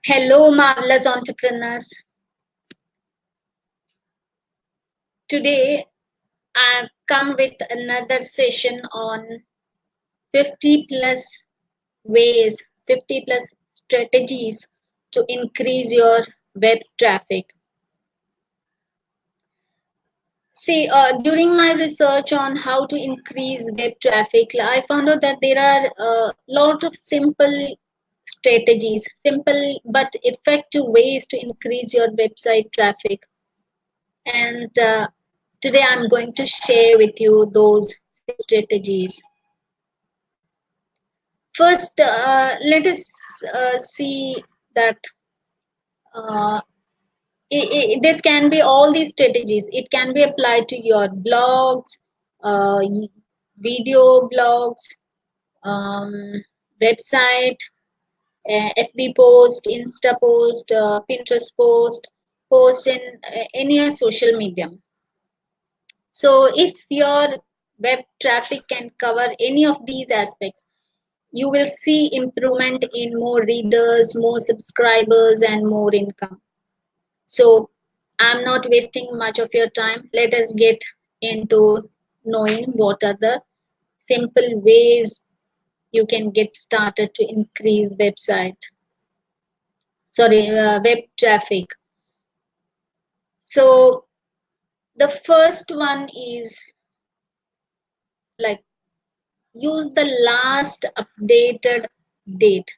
Hello, marvelous entrepreneurs. Today, I've come with another session on 50 plus ways, 50 plus strategies to increase your web traffic. See, during my research on how to increase web traffic, I found out that there are a lot of simple strategies, simple but effective ways to increase your website traffic. And today I'm going to share with you those strategies. First, let us see that uh, this can be all these strategies. It can be applied to your blogs, uh, video blogs, um, website, FB post, Insta post, Pinterest post, post in any social media. So if your web traffic can cover any of these aspects, you will see improvement in more readers, more subscribers, and more income. So I'm not wasting much of your time. Let us get into knowing what are the simple ways you can get started to increase web traffic. So the first one is like use the last updated date.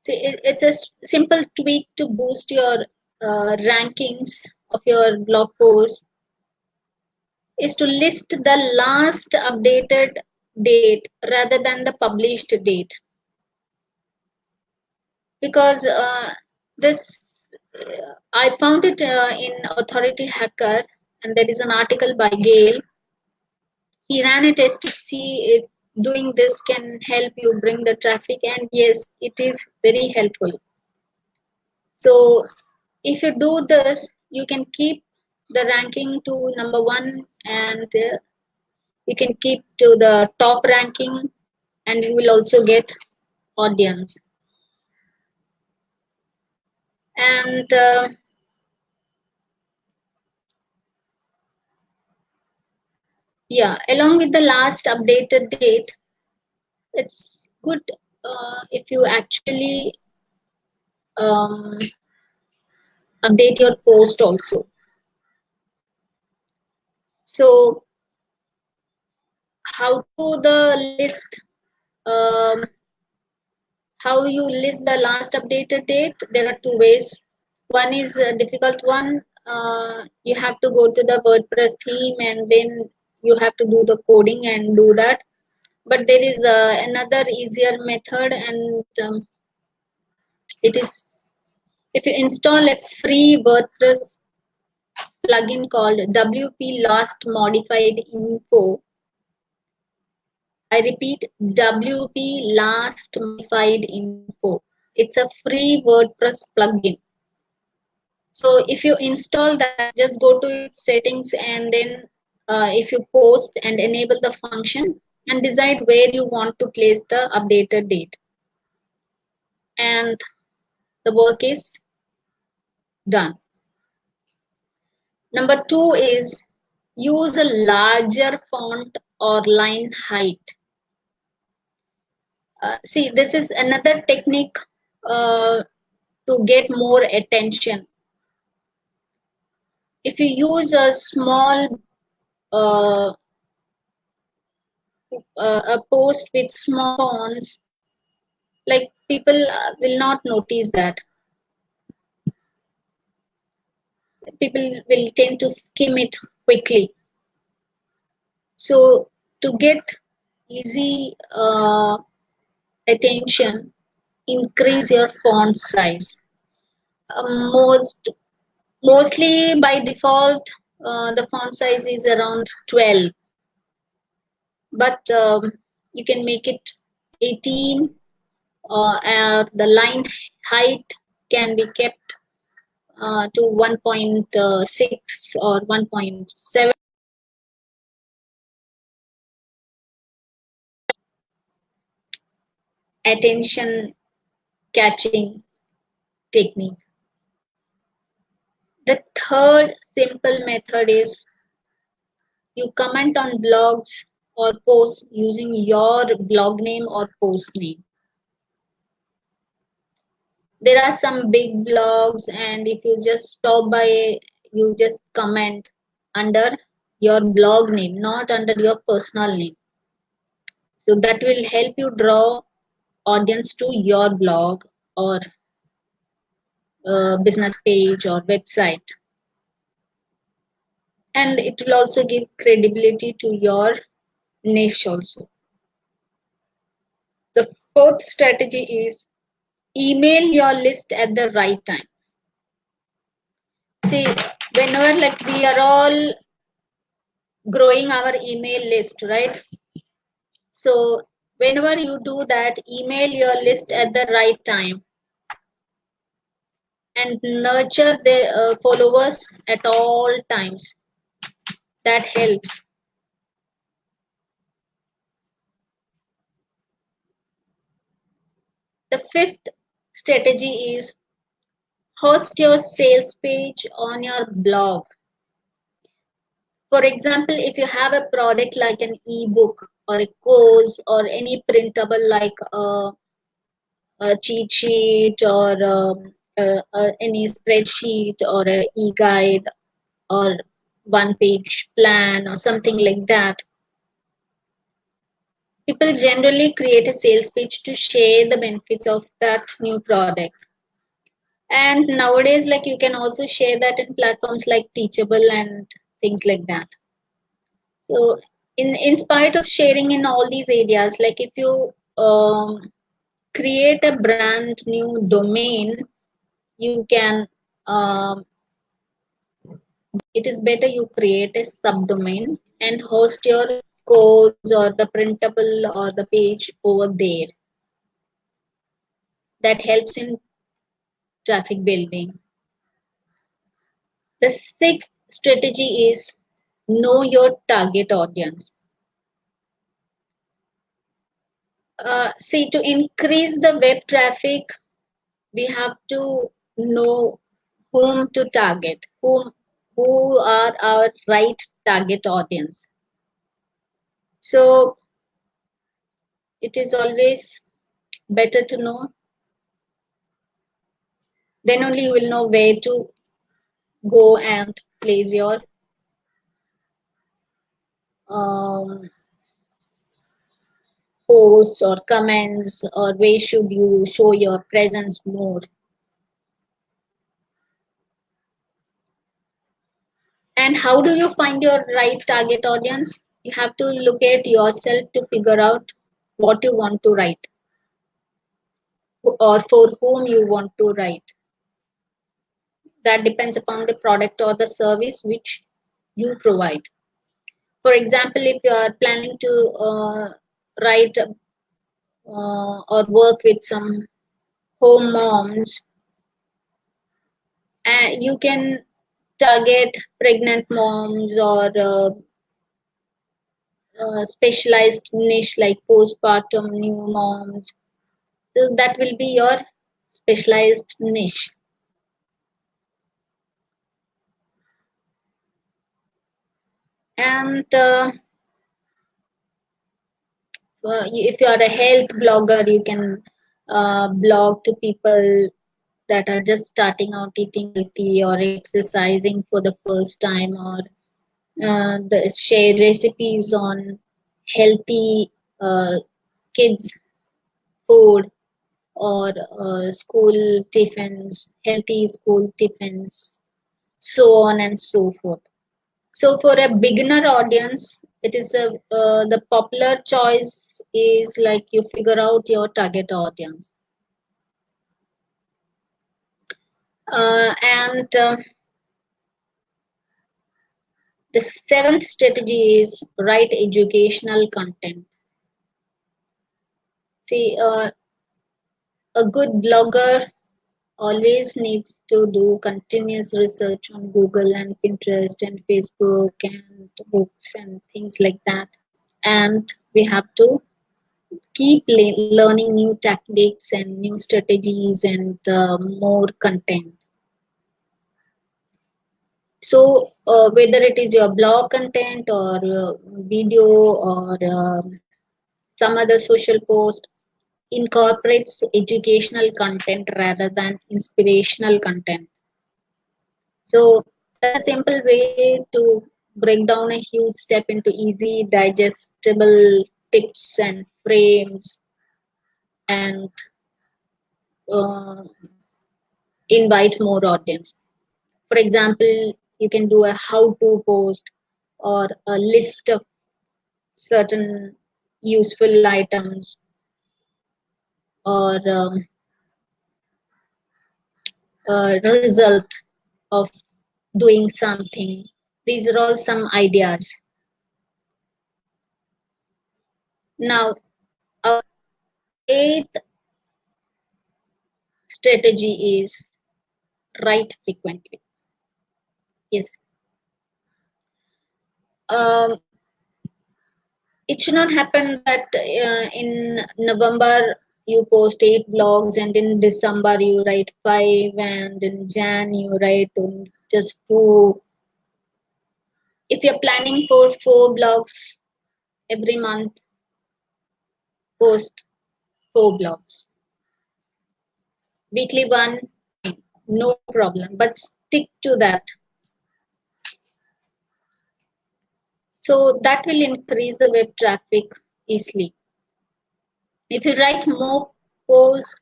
See, it's a simple tweak to boost your rankings of your blog post is to list the last updated date rather than the published date, because this I found it in Authority Hacker, and there is an article by Gale. He ran a test to see if doing this can help you bring the traffic, and yes, it is very helpful. So if you do this, you can keep the ranking to number one, and you can keep to the top ranking, and you will also get audience. And yeah, along with the last updated date, it's good if you actually um, update your post also. So how to the list, um, how you list the last updated date? There are two ways. One is a difficult one. You have to go to the WordPress theme, and then you have to do the coding and do that. But there is another easier method, and it is if you install a free WordPress plugin called WP Last Modified Info. I repeat, WP Last Modified Info. It's a free WordPress plugin. So if you install that, just go to its settings, and then if you post and enable the function and decide where you want to place the updated date. And the work is done. Number two is use a larger font or line height. See, this is another technique to get more attention. If you use a small a post with small fonts, like people will not notice that. People will tend to skim it quickly. So to get easy attention, increase your font size. Mostly by default, the font size is around 12, but you can make it 18, and the line height can be kept to 1.6 or 1.7. Attention catching technique. The third simple method is you comment on blogs or posts using your blog name or post name. There are some big blogs, and if you just stop by, you just comment under your blog name, not under your personal name. So that will help you draw audience to your blog or business page or website. And it will also give credibility to your niche also. The fourth strategy is email your list at the right time. See, whenever like we are all growing our email list, right? So whenever you do that, email your list at the right time and nurture the followers at all times. That helps. The fifth strategy is host your sales page on your blog. For example, if you have a product like an ebook or a course or any printable like a cheat sheet or any spreadsheet or a e-guide or one page plan or something like that, people generally create a sales page to share the benefits of that new product. And nowadays, like you can also share that in platforms like Teachable and things like that. So in spite of sharing in all these areas, like if you create a brand new domain, you can it is better you create a subdomain and host your course or the printable or the page over there. That helps in traffic building. The sixth strategy is know your target audience. See, to increase the web traffic, we have to know whom to target, who are our right target audience. So it is always better to know. Then only you will know where to go and place your um, posts or comments, or where should you show your presence more. And how do you find your right target audience? You have to look at yourself to figure out what you want to write or for whom you want to write. That depends upon the product or the service which you provide. For example, if you are planning to write or work with some home moms, you can target pregnant moms or specialized niche like postpartum new moms. So that will be your specialized niche. And if you are a health blogger, you can blog to people that are just starting out eating healthy or exercising for the first time, or share recipes on healthy kids food or school tiffins, healthy school tiffins, so on and so forth. So for a beginner audience, it is the popular choice is like you figure out your target audience. And the seventh strategy is write educational content. See, a good blogger always needs to do continuous research on Google and Pinterest and Facebook and books and things like that. And we have to keep learning new tactics and new strategies and more content. So whether it is your blog content or video or some other social post, incorporates educational content rather than inspirational content. So that's a simple way to break down a huge step into easy, digestible tips and frames and uh, invite more audience. For example, you can do a how-to post or a list of certain useful items or a result of doing something. These are all some ideas. Now, our eighth strategy is write frequently. Yes. Um, it should not happen that in November you post 8 blogs and in December you write 5 and in Jan you write just 2. If you're planning for 4 blogs every month, post 4 blogs. Weekly one, fine, no problem, but stick to that. So that will increase the web traffic easily. If you write more posts,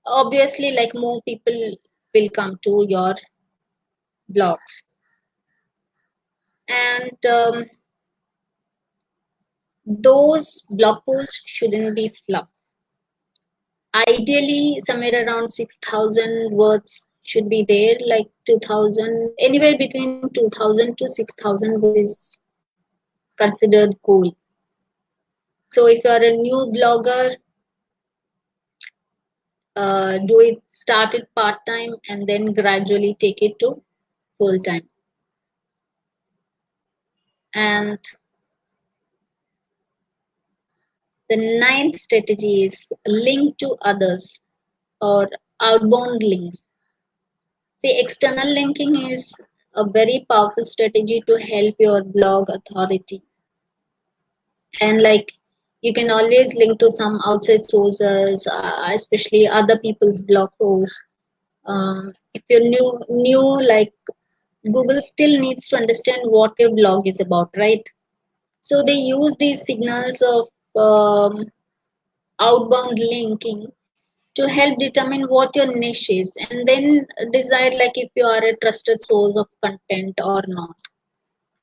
obviously like more people will come to your blogs. And those blog posts shouldn't be fluff. Ideally, somewhere around 6,000 words should be there, like 2,000, anywhere between 2,000 to 6,000 words is considered cool. So if you are a new blogger, start it part-time and then gradually take it to full-time. And the ninth strategy is link to others or outbound links. See, external linking is a very powerful strategy to help your blog authority. And like you can always link to some outside sources, especially other people's blog posts. If you're new, like Google still needs to understand what your blog is about, right? So they use these signals of outbound linking to help determine what your niche is and then decide like if you are a trusted source of content or not.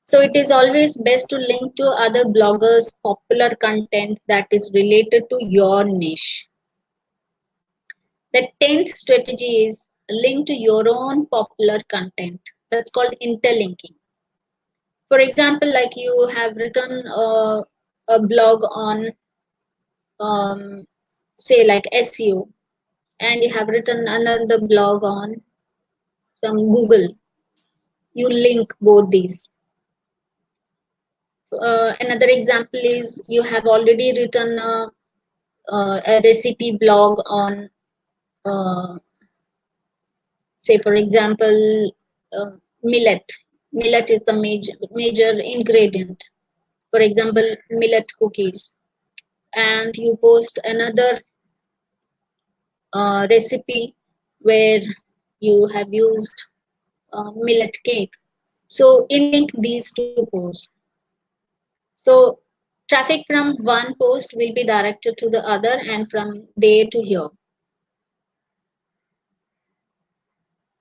So it is always best to link to other bloggers' popular content that is related to your niche. The 10th strategy is link to your own popular content. That's called interlinking. For example, like you have written a blog on, say, like SEO, and you have written another blog on some Google. You link both these. Another example is you have already written a recipe blog on, uh, say, for example, millet. Millet is the major ingredient. For example, millet cookies. And you post another recipe where you have used millet cake. So in link these two posts. So traffic from one post will be directed to the other and from there to here.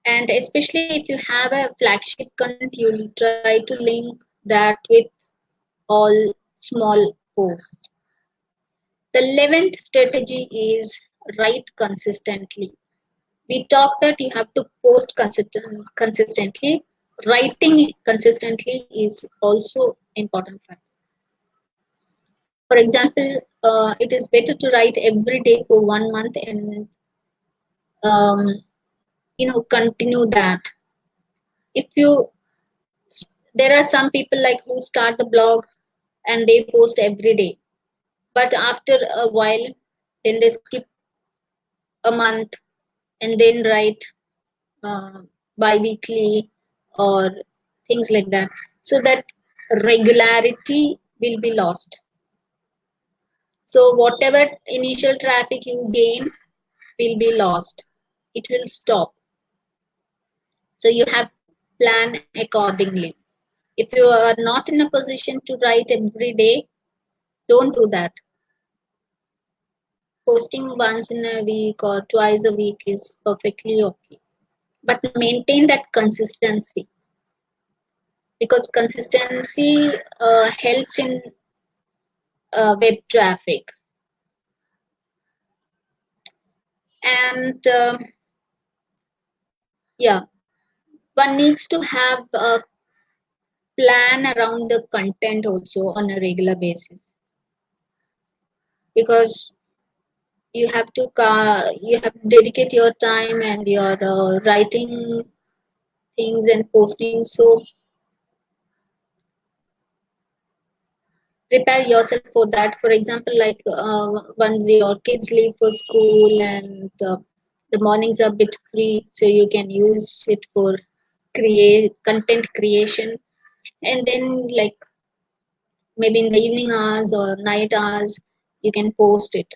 And especially if you have a flagship content, you'll try to link that with all small posts. The 11th strategy is write consistently. We talked that you have to post consistently. Writing consistently is also important factor. For example, it is better to write every day for 1 month and um, continue that. If you There are some people like who start the blog and they post every day. but after a while, then they skip a month and then write uh, bi-weekly or things like that. So that regularity will be lost. So whatever initial traffic you gain will be lost. It will stop. So you have to plan accordingly. If you are not in a position to write every day, don't do that. Posting once in a week or twice a week is perfectly okay. But maintain that consistency, because consistency helps in web traffic. And yeah, one needs to have a plan around the content also on a regular basis, because you have to dedicate your time and your writing things and posting. So prepare yourself for that. For example, like once your kids leave for school and the mornings are a bit free, so you can use it for create content creation. And then like maybe in the evening hours or night hours, you can post it.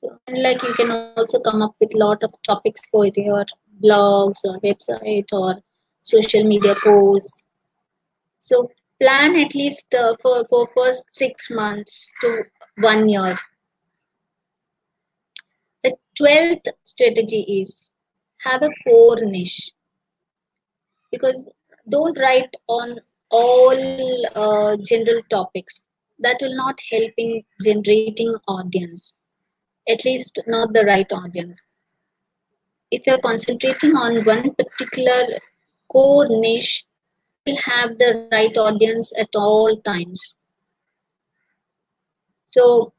So, and like you can also come up with a lot of topics for your blogs or website or social media posts. So plan at least for first 6 months to 1 year. The 12th strategy is have a core niche, because don't write on all general topics. That will not help in generating audience, at least not the right audience. If you're concentrating on one particular core niche, you will have the right audience at all times. So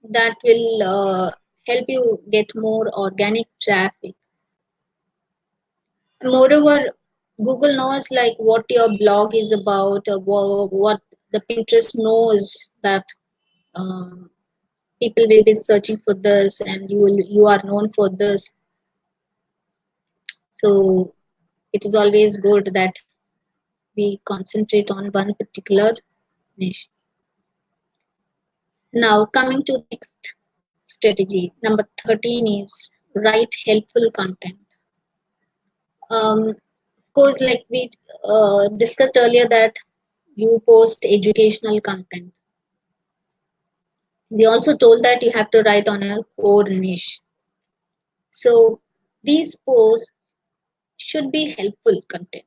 that will help you get more organic traffic. Moreover, Google knows like what your blog is about, or what the Pinterest knows that um, people will be searching for this, and you are known for this. So it is always good that we concentrate on one particular niche. Now coming to the next strategy, number 13 is write helpful content. Of course, like we discussed earlier, that you post educational content. We also told that you have to write on a core niche. So these posts should be helpful content.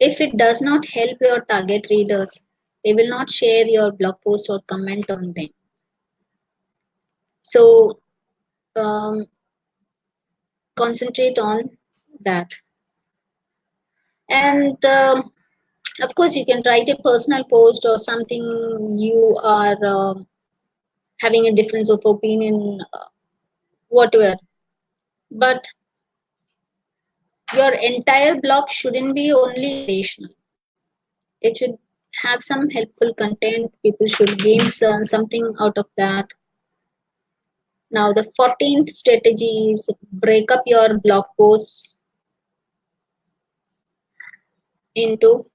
If it does not help your target readers, they will not share your blog post or comment on them. So um, concentrate on that. And of course, you can write a personal post or something you are having a difference of opinion, whatever. But your entire blog shouldn't be only educational. It should have some helpful content. People should gain something out of that. Now, the 14th strategy is break up your blog posts into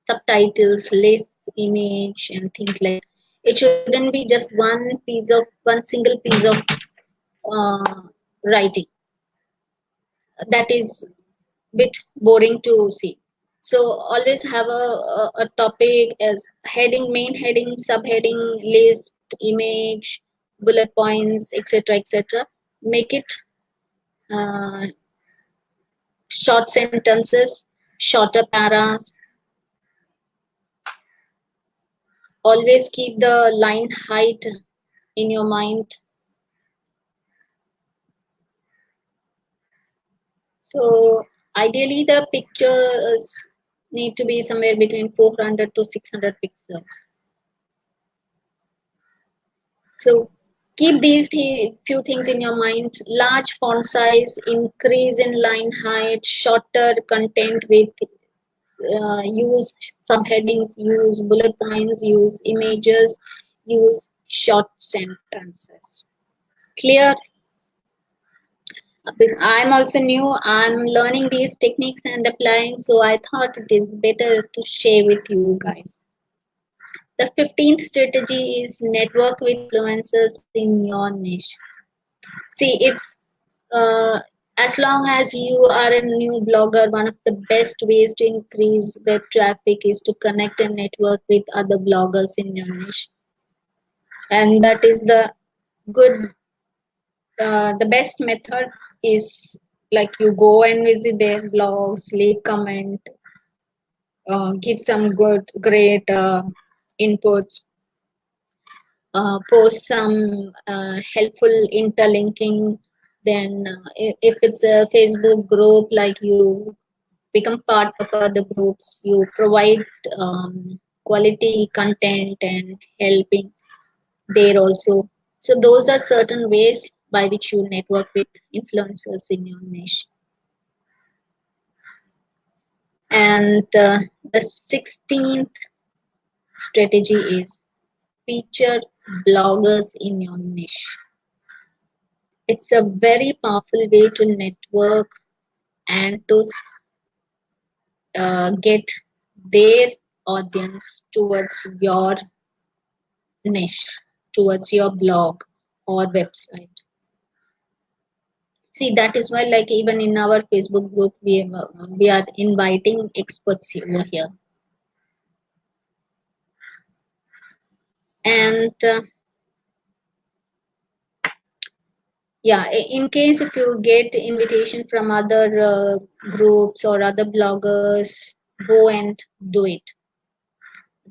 subtitles, lists, image, and things like that. It shouldn't be just one single piece of uh, writing. That is bit boring to see. So always have a topic as heading, main heading, subheading, list, image, bullet points, etc., etc. Make it uh, short sentences, shorter paras. Always keep the line height in your mind. So ideally, the pictures need to be somewhere between 400 to 600 pixels. So keep these few things in your mind. Large font size, increase in line height, shorter content width, use subheadings, use bullet points, use images, use short sentences. Clear? I'm also new. I'm learning these techniques and applying, so I thought it is better to share with you guys. The 15th strategy is network with influencers in your niche. See, if uh, as long as you are a new blogger, one of the best ways to increase web traffic is to connect and network with other bloggers in your niche, and that is good the best method is like you go and visit their blogs, leave comment, give some great inputs, post some helpful interlinking. Then, if it's a Facebook group, like you become part of other groups, you provide quality content and helping there also. So those are certain ways by which you network with influencers in your niche. And the 16th strategy is feature bloggers in your niche. It's a very powerful way to network and to get their audience towards your niche, towards your blog or website. See, that is why, like, even in our Facebook group, we are inviting experts over here. And yeah, in case if you get invitation from other groups or other bloggers, go and do it.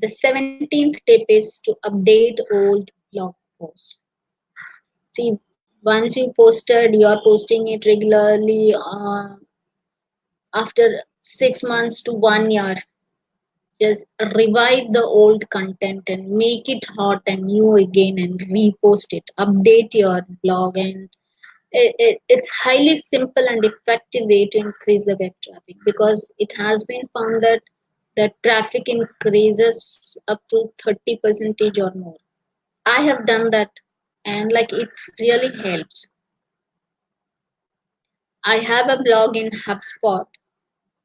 The 17th tip is to update old blog posts. See, once you posted, you are posting it regularly. After 6 months to 1 year, just revive the old content and make it hot and new again and repost it. Update your blog, and it's highly simple and effective way to increase the web traffic, because it has been found that the traffic increases up to 30 percentage or more. I have done that, and like it really helps. I have a blog in HubSpot,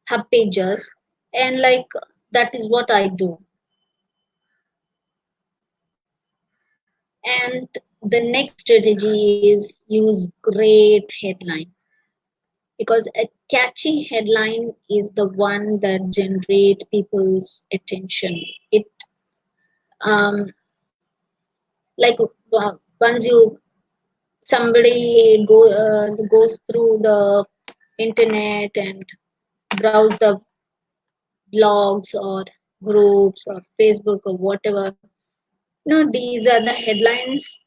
Hub Pages, and like that is what I do. And the next strategy is use great headline, because a catchy headline is the one that generate people's attention. It um like once you somebody goes through the internet and browse the blogs or groups or Facebook or whatever, these are the headlines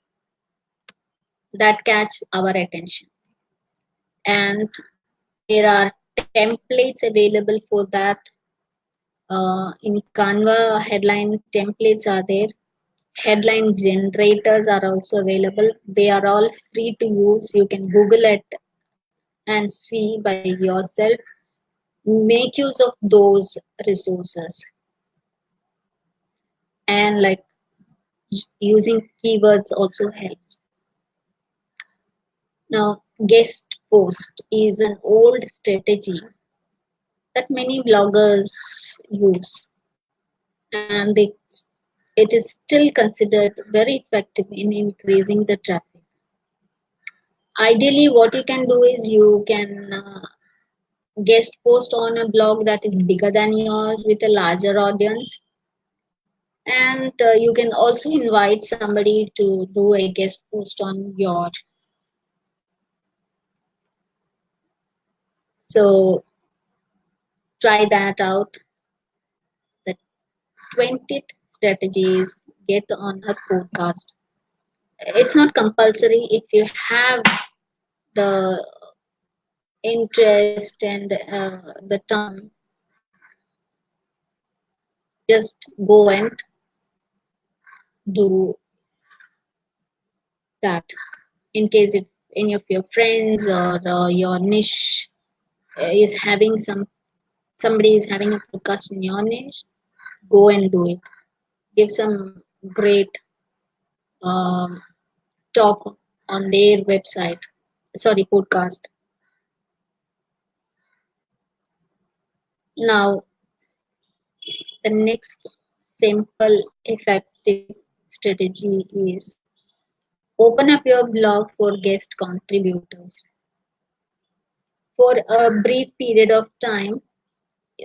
that catch our attention. And there are templates available for that. In Canva, headline templates are there. Headline generators are also available. They are all free to use. You can Google it and see by yourself. Make use of those resources. And like using keywords also helps. Now, guest post is an old strategy that many bloggers use, and it is still considered very effective in increasing the traffic. Ideally, what you can do is you can guest post on a blog that is bigger than yours with a larger audience, and you can also invite somebody to do a guest post on your. So try that out. The 20th strategy is get on a podcast. It's not compulsory. If you have the interest and the time, just go and do that. In case if any of your friends or your niche is having some somebody is having a podcast in your niche, go and do it. Give some great um, talk on their website, sorry, podcast. Now, the next simple, effective strategy is open up your blog for guest contributors. For a brief period of time,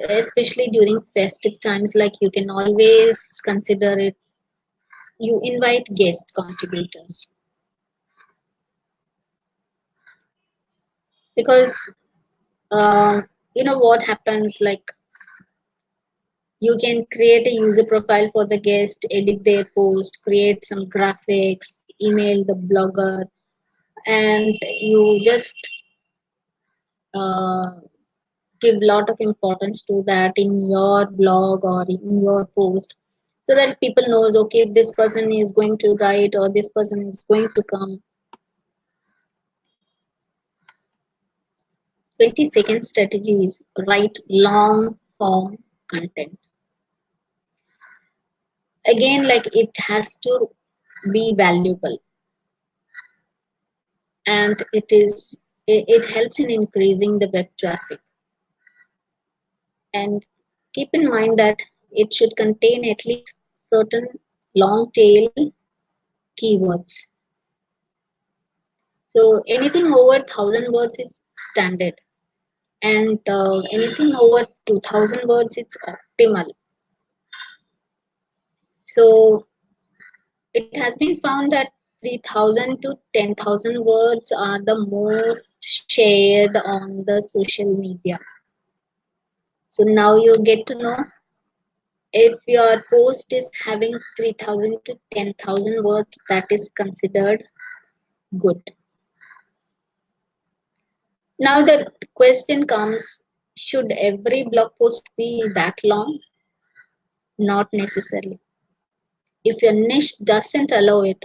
especially during festive times, like you can always consider it, you invite guest contributors. Because you know what happens, like you can create a user profile for the guest, edit their post, create some graphics, email the blogger, and you just uh, give lot of importance to that in your blog or in your post, so that people knows, okay, this person is going to write or this person is going to come. 20-second strategy is write long form content. Again, like it has to be valuable, and it helps in increasing the web traffic. And keep in mind that it should contain at least certain long tail keywords. So anything over 1000 words is standard, and anything over 2000 words is optimal. So it has been found that 3000 to 10,000 words are the most shared on the social media. So now you get to know, if your post is having 3000 to 10,000 words, that is considered good. Now the question comes, should every blog post be that long? Not necessarily. If your niche doesn't allow it,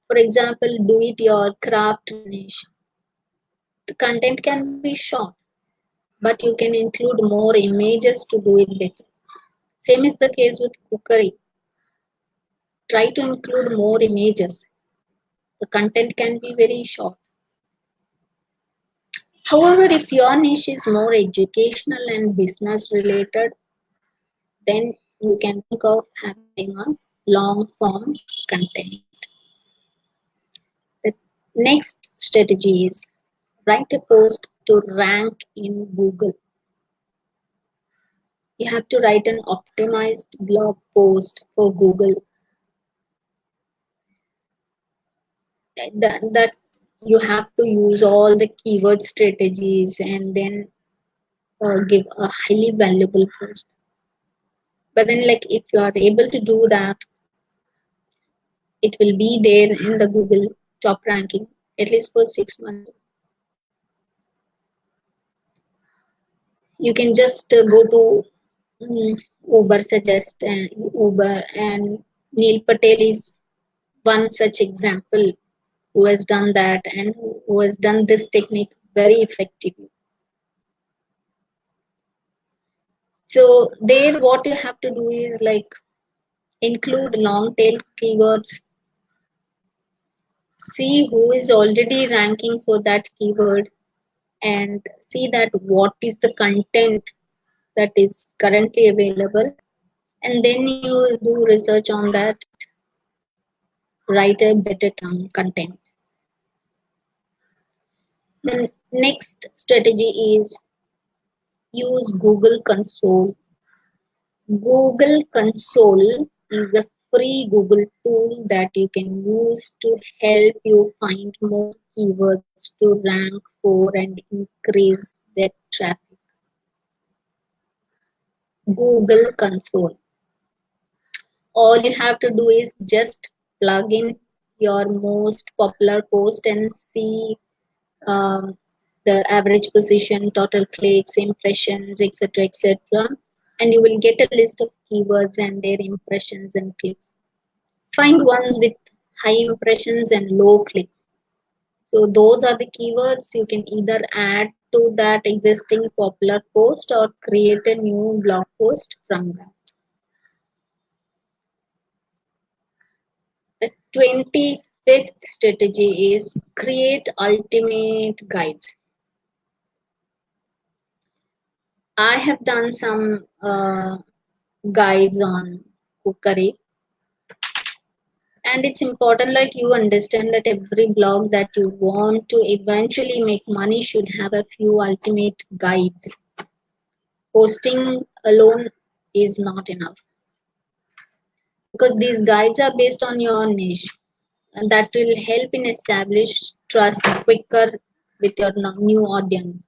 for example, do it your craft niche, the content can be short, but you can include more images to do it better. Same is the case with cookery. Try to include more images. The content can be very short. However, if your niche is more educational and business related, then you can think of having a long form content. The next strategy is write a post to rank in Google. You have to write an optimized blog post for Google, that you have to use all the keyword strategies and then give a highly valuable post. But then, like, if you are able to do that, it will be there in the Google top ranking at least for 6 months. You can just go to Uber suggest and Uber, and Neil Patel is one such example who has done that and who has done this technique very effectively. So there what you have to do is like include long tail keywords, see who is already ranking for that keyword, and see that what is the content that is currently available, and then you do research on that, write a better content. The next strategy is use Google Console. Google Console is a free Google tool that you can use to help you find more keywords to rank for and increase web traffic. Google Console. All you have to do is just plug in your most popular post and see um, the average position, total clicks, impressions, etc., etc., and you will get a list of keywords and their impressions and clicks. Find ones with high impressions and low clicks. So those are the keywords you can either add to that existing popular post or create a new blog post from that. The 25th strategy is create ultimate guides. I have done some guides on cookery, and it's important like you understand that every blog that you want to eventually make money should have a few ultimate guides. Posting alone is not enough because these guides are based on your niche, and that will help in establish trust quicker with your new audience.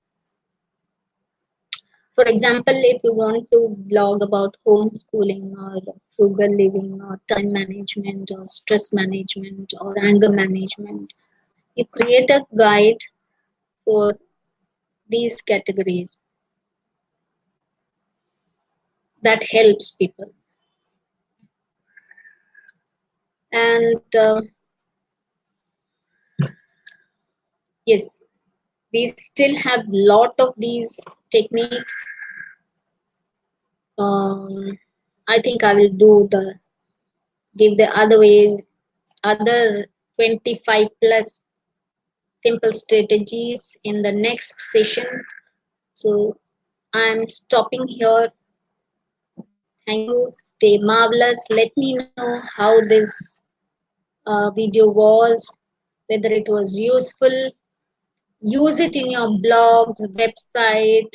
For example, if you want to blog about homeschooling or frugal living or time management or stress management or anger management, you create a guide for these categories that helps people. And yes, we still have lot of these techniques. I think I will give the other 25 plus simple strategies in the next session. So I'm stopping here. Thank you. Stay marvelous. Let me know how this video was, whether it was useful. Use it in your blogs, website,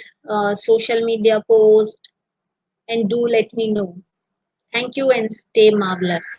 social media post, and do let me know. Thank you and stay marvelous.